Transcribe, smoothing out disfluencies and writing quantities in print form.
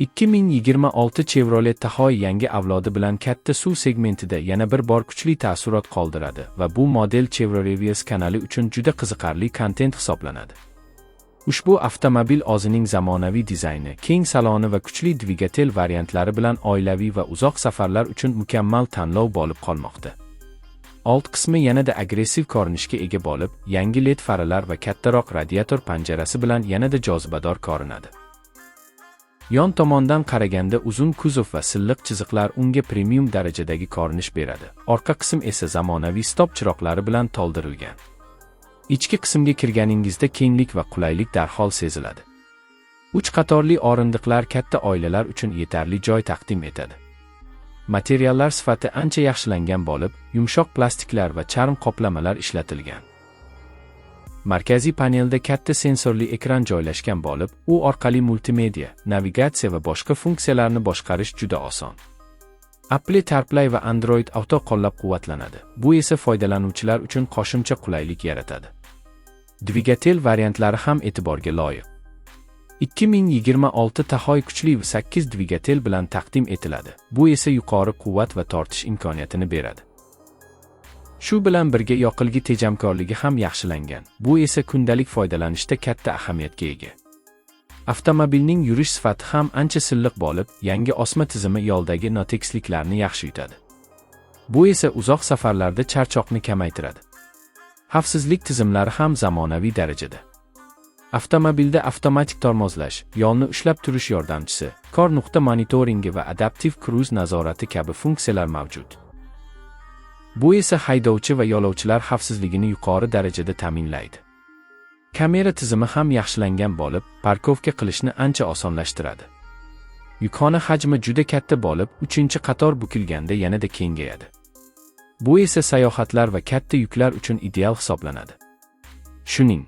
2026 Chevrolet Tahoe yangi avlodi bilan katta suv segmentida yana bir bor kuchli taassurot qoldiradi va bu model Chevrolet Reviews kanali uchun juda qiziqarli kontent hisoblanadi. Ushbu avtomobil o'zining zamonaviy dizayni, keng saloni va kuchli dvigatel variantlari bilan oilaviy va uzoq safarlar uchun mukammal tanlov bo'lib qolmoqda. Old qismi yanada agressiv ko'rinishga ega bo'lib, yangi LED faralar va kattaroq radiator panjarasi bilan yanada jozibador ko'rinadi. Yon tomondan qaraganda uzun kuzov va silliq chiziqlar unga premium darajadagi ko'rinish beradi. Orqa qism esa zamonaviy stop chiroqlari bilan to'ldirilgan. Ichki qismga kirganingizda kenglik va qulaylik darhol seziladi. 3 qatorli o'rindiqlar katta oilalar uchun yetarli joy taqdim etadi. Materiallar sifati ancha yaxshilangan bo'lib, yumshoq plastiklar va charm qoplamalar ishlatilgan. Markaziy panelda katta sensorli ekran joylashgan bo'lib, u orqali multimedia, navigatsiya va boshqa funksiyalarni boshqarish juda oson. Apple CarPlay va Android Auto qo'llab-quvvatlanadi. Bu esa foydalanuvchilar uchun qo'shimcha qulaylik yaratadi. Dvigatel variantlari ham e'tiborga loyiq. 2026 Tahoe kuchli 8 dvigatel bilan taqdim etiladi. Bu esa yuqori quvvat va tortish imkoniyatini beradi. Shu bilan birga yoqilg'i tejamkorligi ham yaxshilangan. Bu esa kundalik foydalanishda katta ahamiyatga ega. Avtomobilning yurish sifati ham ancha silliq bo'lib, yangi osma tizimi yo'ldagi notekisliklarni yaxshi yutadi. Bu esa uzoq safarlarda charchoqni kamaytiradi. Xavfsizlik tizimlari ham zamonaviy darajada. Avtomobilda avtomatik tormozlash, yo'lni ushlab turish yordamchisi, kor nuqta monitoringi va adaptiv kruz nazorati kabi funksiyalar mavjud. Bu esa haydovchi va yo'lovchilar xavfsizligini yuqori darajada ta'minlaydi. Kamera tizimi ham yaxshilangan bo'lib, parkovka qilishni ancha osonlashtiradi. Yukxona hajmi juda katta bo'lib, 3-qator bukilganda yanada kengayadi. Bu esa sayohatlar va katta yuklar uchun ideal hisoblanadi. Shuning